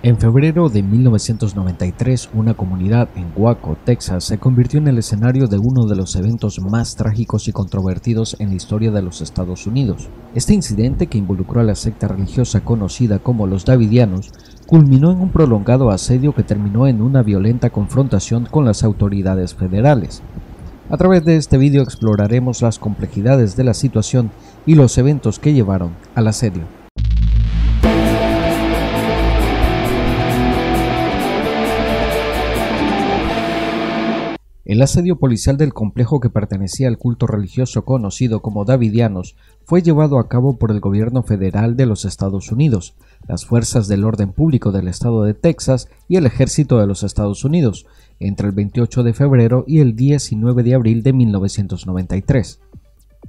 En febrero de 1993, una comunidad en Waco, Texas, se convirtió en el escenario de uno de los eventos más trágicos y controvertidos en la historia de los Estados Unidos. Este incidente, que involucró a la secta religiosa conocida como los Davidianos, culminó en un prolongado asedio que terminó en una violenta confrontación con las autoridades federales. A través de este vídeo exploraremos las complejidades de la situación y los eventos que llevaron al asedio. El asedio policial del complejo que pertenecía al culto religioso conocido como Davidianos fue llevado a cabo por el gobierno federal de los Estados Unidos, las fuerzas del orden público del estado de Texas y el ejército de los Estados Unidos, entre el 28 de febrero y el 19 de abril de 1993.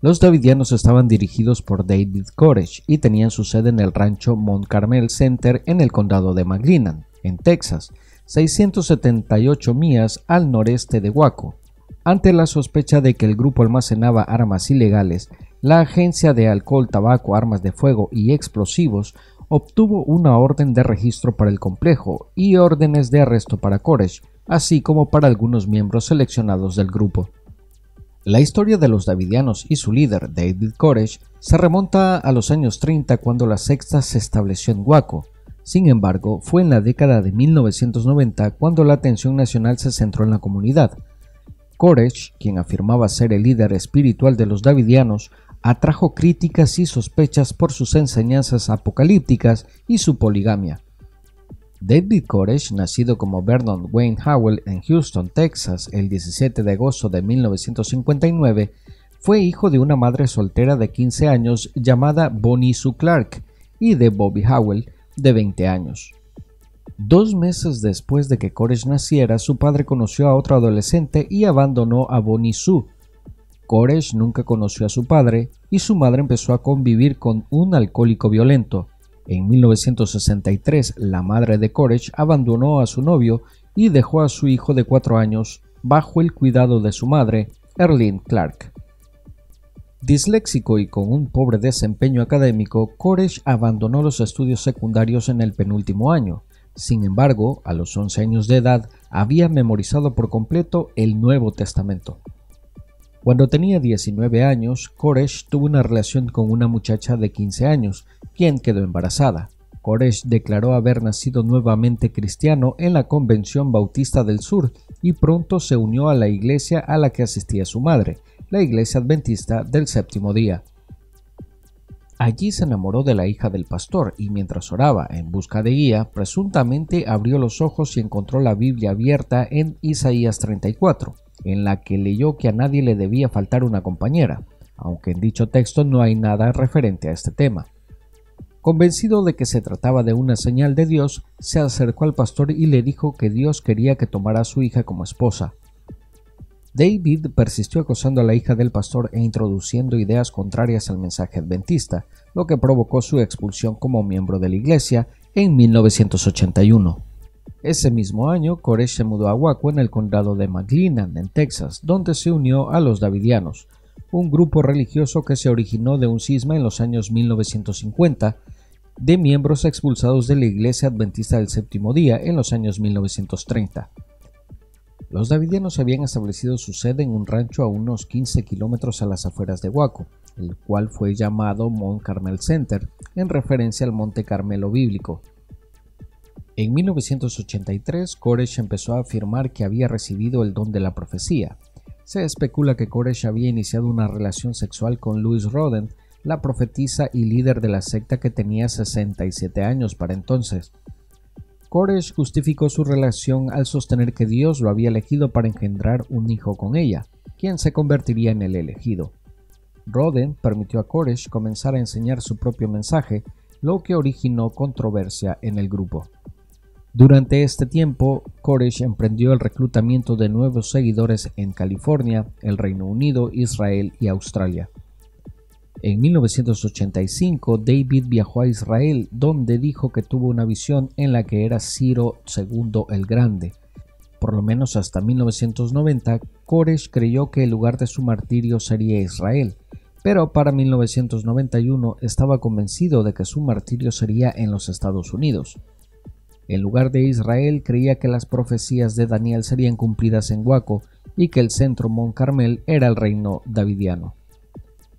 Los Davidianos estaban dirigidos por David Koresh y tenían su sede en el rancho Mount Carmel Center en el condado de McLennan, en Texas, 678 millas al noreste de Waco. Ante la sospecha de que el grupo almacenaba armas ilegales, la Agencia de Alcohol, Tabaco, Armas de Fuego y Explosivos obtuvo una orden de registro para el complejo y órdenes de arresto para Koresh, así como para algunos miembros seleccionados del grupo. La historia de los Davidianos y su líder, David Koresh, se remonta a los años 30 cuando la secta se estableció en Waco. Sin embargo, fue en la década de 1990 cuando la atención nacional se centró en la comunidad. Koresh, quien afirmaba ser el líder espiritual de los Davidianos, atrajo críticas y sospechas por sus enseñanzas apocalípticas y su poligamia. David Koresh, nacido como Vernon Wayne Howell en Houston, Texas, el 17 de agosto de 1959, fue hijo de una madre soltera de 15 años llamada Bonnie Sue Clark y de Bobby Howell, de 20 años. 2 meses después de que Koresh naciera, su padre conoció a otro adolescente y abandonó a Bonnie Sue. Koresh nunca conoció a su padre y su madre empezó a convivir con un alcohólico violento. En 1963, la madre de Koresh abandonó a su novio y dejó a su hijo de 4 años bajo el cuidado de su madre, Earlene Clark. Disléxico y con un pobre desempeño académico, Koresh abandonó los estudios secundarios en el penúltimo año. Sin embargo, a los 11 años de edad, había memorizado por completo el Nuevo Testamento. Cuando tenía 19 años, Koresh tuvo una relación con una muchacha de 15 años, quien quedó embarazada. Koresh declaró haber nacido nuevamente cristiano en la Convención Bautista del Sur y pronto se unió a la iglesia a la que asistía su madre, la Iglesia Adventista del Séptimo Día. Allí se enamoró de la hija del pastor y mientras oraba en busca de guía, presuntamente abrió los ojos y encontró la Biblia abierta en Isaías 34, en la que leyó que a nadie le debía faltar una compañera, aunque en dicho texto no hay nada referente a este tema. Convencido de que se trataba de una señal de Dios, se acercó al pastor y le dijo que Dios quería que tomara a su hija como esposa. David persistió acosando a la hija del pastor e introduciendo ideas contrarias al mensaje adventista, lo que provocó su expulsión como miembro de la iglesia en 1981. Ese mismo año, Koresh se mudó a Waco en el condado de McLennan, en Texas, donde se unió a los Davidianos, un grupo religioso que se originó de un cisma en los años 1950 de miembros expulsados de la Iglesia Adventista del Séptimo Día en los años 1930. Los Davidianos habían establecido su sede en un rancho a unos 15 kilómetros a las afueras de Waco, el cual fue llamado Mount Carmel Center, en referencia al Monte Carmelo bíblico. En 1983, Koresh empezó a afirmar que había recibido el don de la profecía. Se especula que Koresh había iniciado una relación sexual con Louise Roden, la profetisa y líder de la secta que tenía 67 años para entonces. Koresh justificó su relación al sostener que Dios lo había elegido para engendrar un hijo con ella, quien se convertiría en el elegido. Roden permitió a Koresh comenzar a enseñar su propio mensaje, lo que originó controversia en el grupo. Durante este tiempo, Koresh emprendió el reclutamiento de nuevos seguidores en California, el Reino Unido, Israel y Australia. En 1985, David viajó a Israel, donde dijo que tuvo una visión en la que era Ciro II el Grande. Por lo menos hasta 1990, Koresh creyó que el lugar de su martirio sería Israel, pero para 1991 estaba convencido de que su martirio sería en los Estados Unidos. En lugar de Israel, creía que las profecías de Daniel serían cumplidas en Waco y que el centro Mont Carmel era el reino davidiano.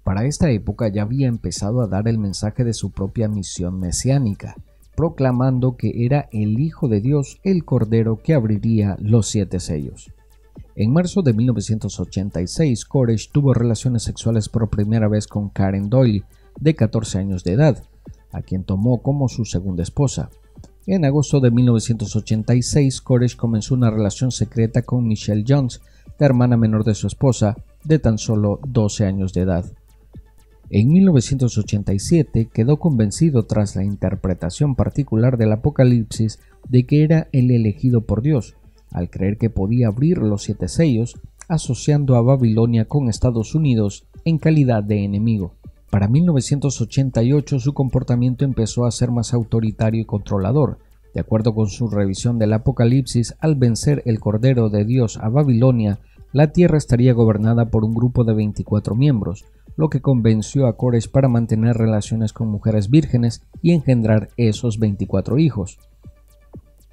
Para esta época ya había empezado a dar el mensaje de su propia misión mesiánica, proclamando que era el Hijo de Dios, el Cordero que abriría los 7 sellos. En marzo de 1986, Koresh tuvo relaciones sexuales por primera vez con Karen Doyle, de 14 años de edad, a quien tomó como su segunda esposa. En agosto de 1986, Koresh comenzó una relación secreta con Michelle Jones, la hermana menor de su esposa, de tan solo 12 años de edad. En 1987 quedó convencido tras la interpretación particular del Apocalipsis de que era el elegido por Dios, al creer que podía abrir los 7 sellos, asociando a Babilonia con Estados Unidos en calidad de enemigo. Para 1988 su comportamiento empezó a ser más autoritario y controlador. De acuerdo con su revisión del Apocalipsis, al vencer el Cordero de Dios a Babilonia, la tierra estaría gobernada por un grupo de 24 miembros, lo que convenció a Koresh para mantener relaciones con mujeres vírgenes y engendrar esos 24 hijos.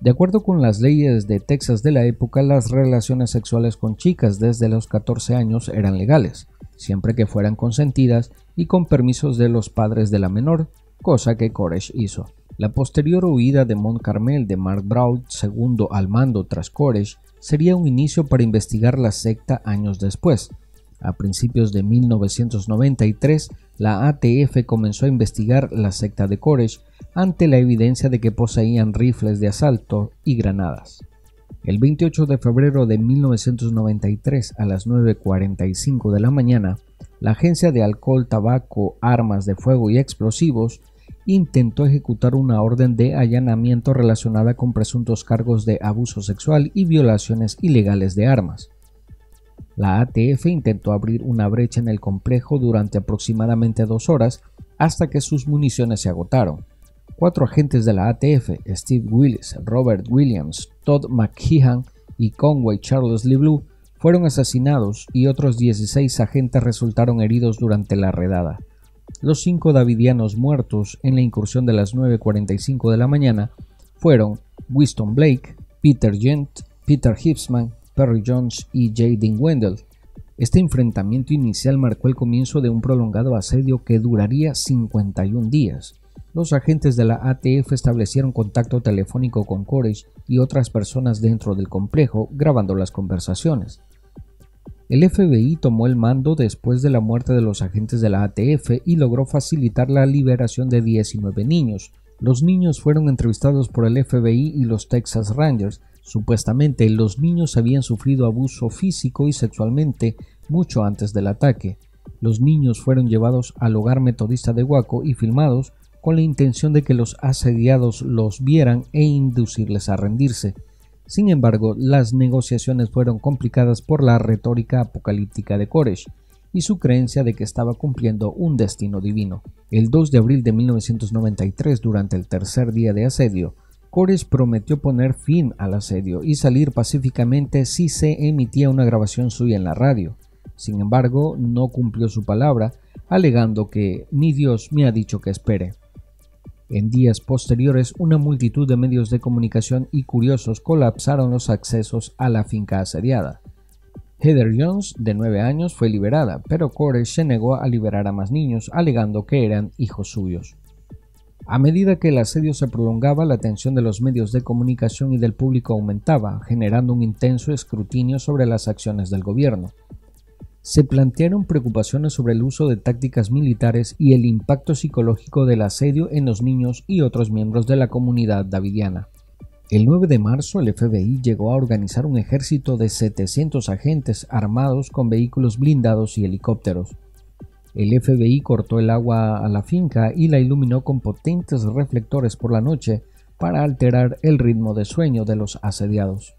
De acuerdo con las leyes de Texas de la época, las relaciones sexuales con chicas desde los 14 años eran legales, siempre que fueran consentidas y con permisos de los padres de la menor, cosa que Koresh hizo. La posterior huida de Mont Carmel de Mark Braud, segundo al mando tras Koresh, sería un inicio para investigar la secta años después. A principios de 1993, la ATF comenzó a investigar la secta de Koresh ante la evidencia de que poseían rifles de asalto y granadas. El 28 de febrero de 1993 a las 9:45 de la mañana, la Agencia de Alcohol, Tabaco, Armas de Fuego y Explosivos intentó ejecutar una orden de allanamiento relacionada con presuntos cargos de abuso sexual y violaciones ilegales de armas. La ATF intentó abrir una brecha en el complejo durante aproximadamente 2 horas hasta que sus municiones se agotaron. 4 agentes de la ATF, Steve Willis, Robert Williams, Todd McKeehan y Conway Charles LeBlue, fueron asesinados y otros 16 agentes resultaron heridos durante la redada. Los 5 davidianos muertos en la incursión de las 9:45 de la mañana fueron Winston Blake, Peter Gent, Peter Hipsman, Perry Jones y J. Dean Wendell. Este enfrentamiento inicial marcó el comienzo de un prolongado asedio que duraría 51 días. Los agentes de la ATF establecieron contacto telefónico con Koresh y otras personas dentro del complejo, grabando las conversaciones. El FBI tomó el mando después de la muerte de los agentes de la ATF y logró facilitar la liberación de 19 niños. Los niños fueron entrevistados por el FBI y los Texas Rangers. Supuestamente, los niños habían sufrido abuso físico y sexualmente mucho antes del ataque. Los niños fueron llevados al hogar metodista de Waco y filmados con la intención de que los asediados los vieran e inducirles a rendirse. Sin embargo, las negociaciones fueron complicadas por la retórica apocalíptica de Koresh y su creencia de que estaba cumpliendo un destino divino. El 2 de abril de 1993, durante el tercer día de asedio, Koresh prometió poner fin al asedio y salir pacíficamente si se emitía una grabación suya en la radio. Sin embargo, no cumplió su palabra, alegando que «mi Dios me ha dicho que espere». En días posteriores, una multitud de medios de comunicación y curiosos colapsaron los accesos a la finca asediada. Heather Jones, de 9 años, fue liberada, pero Koresh se negó a liberar a más niños, alegando que eran hijos suyos. A medida que el asedio se prolongaba, la atención de los medios de comunicación y del público aumentaba, generando un intenso escrutinio sobre las acciones del gobierno. Se plantearon preocupaciones sobre el uso de tácticas militares y el impacto psicológico del asedio en los niños y otros miembros de la comunidad davidiana. El 9 de marzo, el FBI llegó a organizar un ejército de 700 agentes armados con vehículos blindados y helicópteros. El FBI cortó el agua a la finca y la iluminó con potentes reflectores por la noche para alterar el ritmo de sueño de los asediados.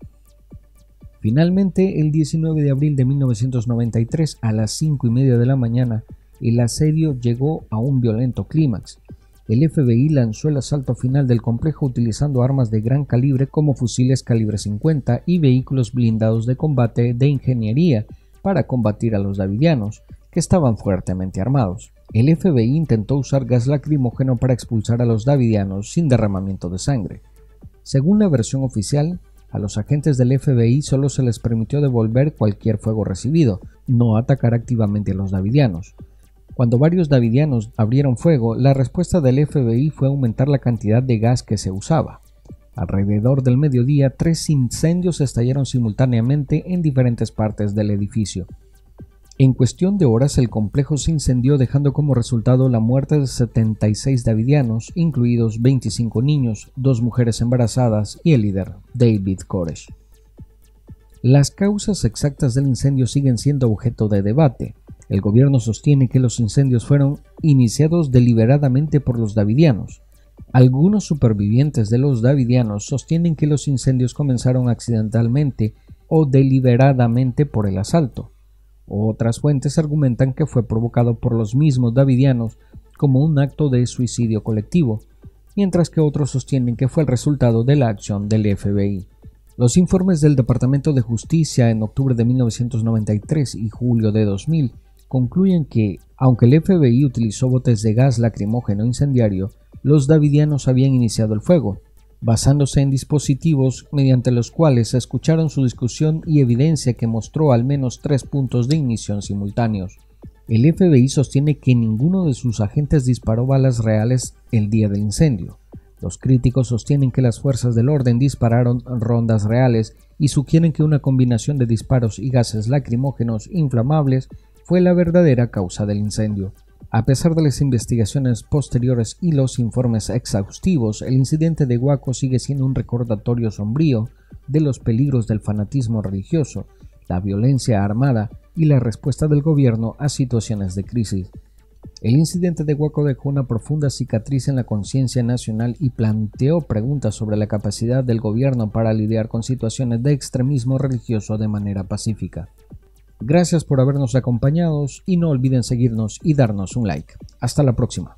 Finalmente, el 19 de abril de 1993, a las 5:30 de la mañana, el asedio llegó a un violento clímax. El FBI lanzó el asalto final del complejo utilizando armas de gran calibre como fusiles calibre 50 y vehículos blindados de combate de ingeniería para combatir a los davidianos, que estaban fuertemente armados. El FBI intentó usar gas lacrimógeno para expulsar a los davidianos sin derramamiento de sangre. Según la versión oficial, a los agentes del FBI solo se les permitió devolver cualquier fuego recibido, no atacar activamente a los davidianos. Cuando varios davidianos abrieron fuego, la respuesta del FBI fue aumentar la cantidad de gas que se usaba. Alrededor del mediodía, 3 incendios estallaron simultáneamente en diferentes partes del edificio. En cuestión de horas, el complejo se incendió, dejando como resultado la muerte de 76 davidianos, incluidos 25 niños, 2 mujeres embarazadas y el líder, David Koresh. Las causas exactas del incendio siguen siendo objeto de debate. El gobierno sostiene que los incendios fueron iniciados deliberadamente por los davidianos. Algunos supervivientes de los davidianos sostienen que los incendios comenzaron accidentalmente o deliberadamente por el asalto. Otras fuentes argumentan que fue provocado por los mismos davidianos como un acto de suicidio colectivo, mientras que otros sostienen que fue el resultado de la acción del FBI. Los informes del Departamento de Justicia en octubre de 1993 y julio de 2000 concluyen que, aunque el FBI utilizó botes de gas lacrimógeno incendiario, los davidianos habían iniciado el fuego, basándose en dispositivos mediante los cuales se escucharon su discusión y evidencia que mostró al menos 3 puntos de ignición simultáneos. El FBI sostiene que ninguno de sus agentes disparó balas reales el día del incendio. Los críticos sostienen que las fuerzas del orden dispararon rondas reales y sugieren que una combinación de disparos y gases lacrimógenos inflamables fue la verdadera causa del incendio. A pesar de las investigaciones posteriores y los informes exhaustivos, el incidente de Waco sigue siendo un recordatorio sombrío de los peligros del fanatismo religioso, la violencia armada y la respuesta del gobierno a situaciones de crisis. El incidente de Waco dejó una profunda cicatriz en la conciencia nacional y planteó preguntas sobre la capacidad del gobierno para lidiar con situaciones de extremismo religioso de manera pacífica. Gracias por habernos acompañado y no olviden seguirnos y darnos un like. Hasta la próxima.